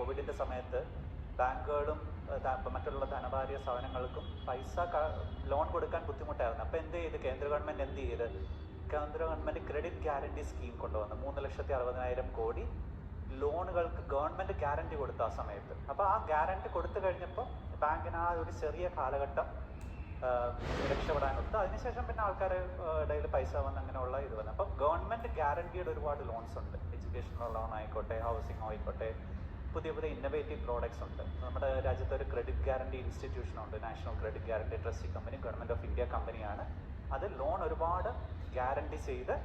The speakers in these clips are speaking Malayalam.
കോവിഡിൻ്റെ സമയത്ത് ബാങ്കുകളും മറ്റുള്ള ധനകാര്യ സ്ഥാപനങ്ങൾക്കും പൈസ ലോൺ കൊടുക്കാൻ ബുദ്ധിമുട്ടായിരുന്നു. അപ്പോൾ എന്ത് ചെയ്ത് കേന്ദ്ര ഗവൺമെൻറ് എന്ത് ചെയ്ത് കേന്ദ്ര ഗവൺമെൻറ് ക്രെഡിറ്റ് ഗ്യാരണ്ടി സ്കീം കൊണ്ടുവന്നു. 3,60,000 കോടി ലോണുകൾക്ക് ഗവൺമെൻറ് ഗ്യാരണ്ടി കൊടുത്തു ആ സമയത്ത്. അപ്പോൾ ആ ഗ്യാരണ്ടി കൊടുത്തു കഴിഞ്ഞപ്പോൾ ബാങ്കിന് ആ ഒരു ചെറിയ കാലഘട്ടം രക്ഷപ്പെടാനൊത്ത്. അതിനുശേഷം പിന്നെ ആൾക്കാരുടെ ഇടയിൽ പൈസ വന്ന് അങ്ങനെയുള്ള ഇത് വന്നു. അപ്പം ഗവൺമെൻറ് ഗ്യാരണ്ടിയുടെ ഒരുപാട് ലോൺസ് ഉണ്ട്. എഡ്യൂക്കേഷണൽ ലോൺ ആയിക്കോട്ടെ, ഹൗസിംഗ് ആയിക്കോട്ടെ, പുതിയ പുതിയ ഇന്നോവേറ്റീവ് പ്രോഡക്ട്സ് ഉണ്ട്. നമ്മുടെ രാജ്യത്ത് ഒരു ക്രെഡിറ്റ് ഗ്യാരണ്ടി ഇൻസ്റ്റിറ്റ്യൂഷനുണ്ട്, national credit guarantee trustee company, government of India കമ്പനിയാണ്. അത് ലോൺ ഒരുപാട് ഗ്യാരണ്ടി ചെയ്ത്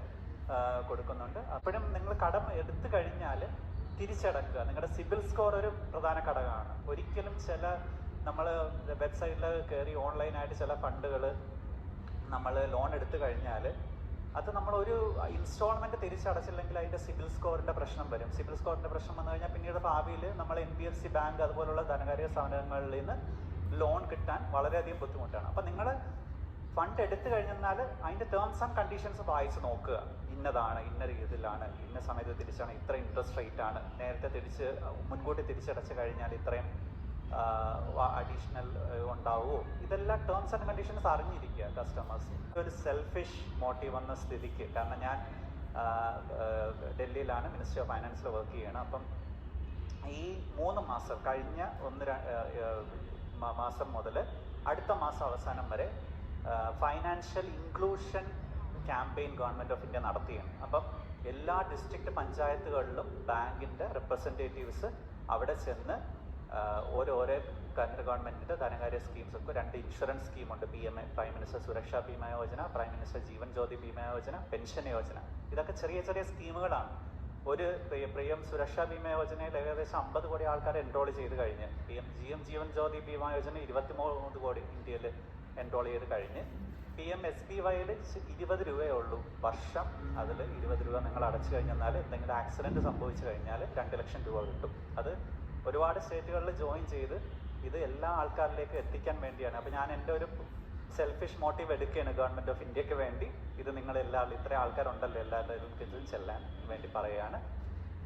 കൊടുക്കുന്നുണ്ട്. അപ്പോഴും നിങ്ങൾ കടം എടുത്തു കഴിഞ്ഞാൽ തിരിച്ചടക്കുക. നിങ്ങളുടെ സിബിൽ സ്കോർ ഒരു പ്രധാന ഘടകമാണ്. ഒരിക്കലും നമ്മൾ വെബ്സൈറ്റിൽ കയറി ഓൺലൈനായിട്ട് ചില ഫണ്ടുകൾ നമ്മൾ ലോൺ എടുത്തു കഴിഞ്ഞാൽ അത് നമ്മളൊരു ഇൻസ്റ്റാൾമെൻറ്റ് തിരിച്ചടച്ചില്ലെങ്കിൽ അതിൻ്റെ സിബിൽ സ്കോറിൻ്റെ പ്രശ്നം വരും. സിബിൽ സ്കോറിൻ്റെ പ്രശ്നം വന്നു കഴിഞ്ഞാൽ പിന്നീട് ഭാവിയിൽ നമ്മൾ NBFC ബാങ്ക് അതുപോലുള്ള ധനകാര്യ സ്ഥാപനങ്ങളിൽ നിന്ന് ലോൺ കിട്ടാൻ വളരെയധികം ബുദ്ധിമുട്ടാണ്. അപ്പോൾ നിങ്ങൾ ഫണ്ട് എടുത്തു കഴിഞ്ഞാൽ അതിൻ്റെ ടേംസ് ആൻഡ് കണ്ടീഷൻസ് വായിച്ച് നോക്കുക. ഇന്നതാണ്, ഇന്ന രീതിയിലാണ്, ഇന്ന സമയത്ത് തിരിച്ചാണ്, ഇത്ര ഇൻട്രസ്റ്റ് റേറ്റ് ആണ്, നേരത്തെ മുൻകൂട്ടി തിരിച്ചടച്ച് കഴിഞ്ഞാൽ ഇത്രയും അഡീഷണൽ ഉണ്ടാവുമോ, ഇതെല്ലാം ടേംസ് ആൻഡ് കണ്ടീഷൻസ് അറിഞ്ഞിരിക്കുക കസ്റ്റമേഴ്സ്. ഒരു സെൽഫിഷ് മോട്ടീവ് വന്ന സ്ഥിതിക്ക്, കാരണം ഞാൻ ഡൽഹിയിലാണ് മിനിസ്ട്രി ഓഫ് ഫൈനാൻസിൽ വർക്ക് ചെയ്യണം. അപ്പം ഈ 3 മാസം കഴിഞ്ഞ 1 മാസം മുതൽ അടുത്ത മാസം അവസാനം വരെ financial inclusion campaign government of India നടത്തിയാണ്. അപ്പം എല്ലാ ഡിസ്ട്രിക്ട് പഞ്ചായത്തുകളിലും ബാങ്കിൻ്റെ റെപ്രസെൻറ്റേറ്റീവ്സ് അവിടെ ചെന്ന് ഓരോ കേന്ദ്ര ഗവൺമെൻറ്റിൻ്റെ ധനകാര്യ സ്കീംസൊക്കെ 2 ഇൻഷുറൻസ് സ്കീമുണ്ട്. പ്രൈം മിനിസ്റ്റർ സുരക്ഷാ Bima Yojana, prime minister Jeevan Jyoti Bima Yojana, pension Yojana. ഇതൊക്കെ ചെറിയ ചെറിയ സ്കീമുകളാണ്. ഒരു PM സുരക്ഷാ ബീമാ യോജനയിൽ ഏകദേശം 50 കോടി ആൾക്കാർ എൻറോൾ ചെയ്ത് കഴിഞ്ഞ്, ജീവൻ ജ്യോതി ബീമാ യോജന 23 കോടി ഇന്ത്യയിൽ എൻറോൾ ചെയ്ത് കഴിഞ്ഞ്, PMSBYയിൽ 20 രൂപയേ ഉള്ളൂ വർഷം. അതിൽ 20 രൂപ നിങ്ങൾ അടച്ചു കഴിഞ്ഞാൽ എന്തെങ്കിലും ആക്സിഡൻറ്റ് സംഭവിച്ചു കഴിഞ്ഞാൽ 2 ലക്ഷം രൂപ കിട്ടും. അത് ഒരുപാട് സ്റ്റേറ്റുകളിൽ ജോയിൻ ചെയ്ത് ഇത് എല്ലാ ആൾക്കാരിലേക്ക് എത്തിക്കാൻ വേണ്ടിയാണ്. അപ്പോൾ ഞാൻ എൻ്റെ ഒരു സെൽഫിഷ് മോട്ടീവ് എടുക്കുകയാണ് ഗവൺമെൻറ് ഓഫ് ഇന്ത്യക്ക് വേണ്ടി. ഇത് നിങ്ങളെല്ലാവരും ഇത്രയും ആൾക്കാരുണ്ടല്ലോ, എല്ലാവരും ഇത് ചെല്ലാൻ വേണ്ടി പറയുകയാണ്.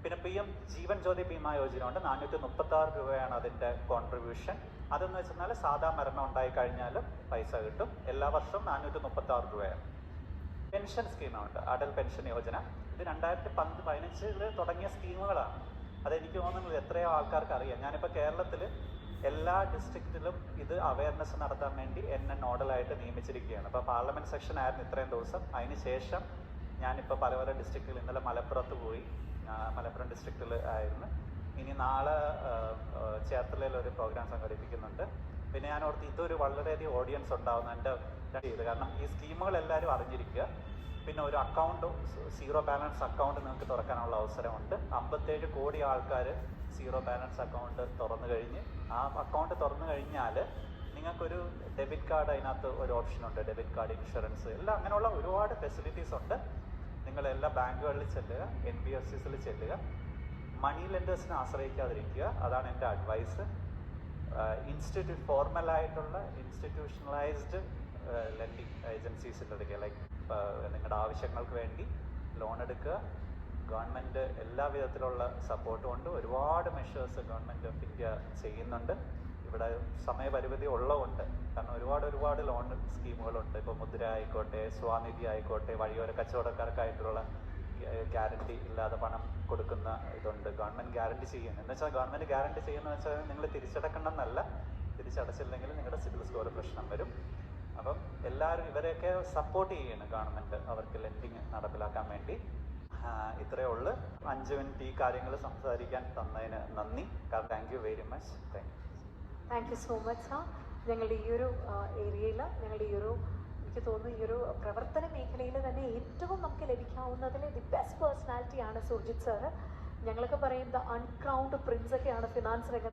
പിന്നെ PM ജീവൻ ജ്യോതി ബീമാ യോജന ഉണ്ട്. 436 രൂപയാണ് അതിൻ്റെ കോൺട്രിബ്യൂഷൻ. അതെന്ന് വെച്ചാൽ സാധാ മരണം ഉണ്ടായി കഴിഞ്ഞാലും പൈസ കിട്ടും. എല്ലാ വർഷവും 436 രൂപയാണ്. പെൻഷൻ സ്കീമുണ്ട്, അടൽ പെൻഷൻ യോജന. ഇത് 2015 തുടങ്ങിയ സ്കീമുകളാണ്. അതെനിക്ക് തോന്നുന്നത് എത്രയോ ആൾക്കാർക്ക് അറിയാം. ഞാനിപ്പോൾ കേരളത്തിൽ എല്ലാ ഡിസ്ട്രിക്റ്റിലും ഇത് അവയർനെസ് നടത്താൻ വേണ്ടി എന്നെ നോഡലായിട്ട് നിയമിച്ചിരിക്കുകയാണ്. അപ്പോൾ പാർലമെൻറ്റ് സെഷൻ ആയിരുന്നു ഇത്രയും ദിവസം. അതിന് ശേഷം ഞാനിപ്പോൾ പല ഡിസ്ട്രിക്റ്റിൽ, ഇന്നലെ മലപ്പുറത്ത് പോയി, മലപ്പുറം ഡിസ്ട്രിക്റ്റിൽ ആയിരുന്നു. ഇനി നാളെ ചേർത്തലയിൽ ഒരു പ്രോഗ്രാം സംഘടിപ്പിക്കുന്നുണ്ട്. പിന്നെ ഞാൻ ഓർത്ത് ഇതൊരു വളരെയധികം ഓഡിയൻസ് ഉണ്ടാകുന്ന എൻ്റെ ഇത്, കാരണം ഈ സ്കീമുകൾ എല്ലാവരും അറിഞ്ഞിരിക്കുക. പിന്നെ ഒരു അക്കൗണ്ട്, സീറോ ബാലൻസ് അക്കൗണ്ട് നിങ്ങൾക്ക് തുറക്കാനുള്ള അവസരമുണ്ട്. 57 കോടി ആൾക്കാർ സീറോ ബാലൻസ് അക്കൗണ്ട് തുറന്നു കഴിഞ്ഞ്, ആ അക്കൗണ്ട് തുറന്നു കഴിഞ്ഞാൽ നിങ്ങൾക്കൊരു ഡെബിറ്റ് കാർഡ്, അതിനകത്ത് ഒരു ഓപ്ഷനുണ്ട്, ഡെബിറ്റ് കാർഡ്, ഇൻഷുറൻസ്, എല്ലാം അങ്ങനെയുള്ള ഒരുപാട് ഫെസിലിറ്റീസ് ഉണ്ട്. നിങ്ങളെല്ലാ ബാങ്കുകളിൽ ചെല്ലുക, NBFCസിൽ ചെല്ലുക. മണി ലെൻഡേഴ്സിനെ ആശ്രയിക്കാതിരിക്കുക, അതാണ് എൻ്റെ അഡ്വൈസ്. ഫോർമലായിട്ടുള്ള ഇൻസ്റ്റിറ്റ്യൂഷണലൈസ്ഡ് ലെൻഡിങ് ഏജൻസീസിലൊക്കെ ലൈക്ക് നിങ്ങളുടെ ആവശ്യങ്ങൾക്ക് വേണ്ടി ലോൺ എടുക്കുക. ഗവൺമെൻറ് എല്ലാ വിധത്തിലുള്ള സപ്പോർട്ടും ഉണ്ട്. ഒരുപാട് മെഷേഴ്സ് ഗവൺമെൻറ് ഓഫ് ഇന്ത്യ ചെയ്യുന്നുണ്ട്. ഇവിടെ സമയപരിമിതി ഉള്ളതുകൊണ്ട്, കാരണം ഒരുപാട് ലോൺ സ്കീമുകളുണ്ട്. ഇപ്പോൾ മുദ്ര ആയിക്കോട്ടെ, സ്വാനിധി ആയിക്കോട്ടെ, വഴിയോര കച്ചവടക്കാർക്കായിട്ടുള്ള ഗ്യാരണ്ടി ഇല്ലാതെ പണം കൊടുക്കുന്ന ഇതുണ്ട്. ഗവൺമെൻറ് ഗ്യാരണ്ടി ചെയ്യുന്നു എന്ന് വെച്ചാൽ, ഗവൺമെൻറ് ഗ്യാരണ്ടി ചെയ്യുന്നത് വെച്ചാൽ നിങ്ങൾ തിരിച്ചടക്കണമെന്നല്ല, തിരിച്ചടച്ചില്ലെങ്കിൽ നിങ്ങളുടെ സിബിൽ സ്കോർ പ്രശ്നം വരും. അപ്പം എല്ലാവരും ഇവരെയൊക്കെ സപ്പോർട്ട് ചെയ്യണം ഗവൺമെൻറ്, അവർക്ക് ലെൻഡിങ് നടപ്പിലാക്കാൻ വേണ്ടി. ഇത്രയേ ഉള്ളൂ. 5 മിനിറ്റ് ഈ കാര്യങ്ങൾ സംസാരിക്കാൻ തന്നതിന് നന്ദി. Thank you very much. Thank you so much sir. ഞങ്ങളുടെ ഈ ഒരു ഏരിയയിൽ, ഞങ്ങളുടെ ഈ ഒരു, എനിക്ക് തോന്നുന്നു ഈ ഒരു പ്രവർത്തന മേഖലയിൽ തന്നെ ഏറ്റവും നമുക്ക് ലഭിക്കാവുന്നതിൽ ദി ബെസ്റ്റ് പേഴ്സണാലിറ്റിയാണ് സുർജിത് സാറ്. ഞങ്ങളൊക്കെ പറയും ദ അൺക്രൗണ്ട് പ്രിൻസ് ഒക്കെയാണ് ഫിനാൻസ് രംഗത്ത്.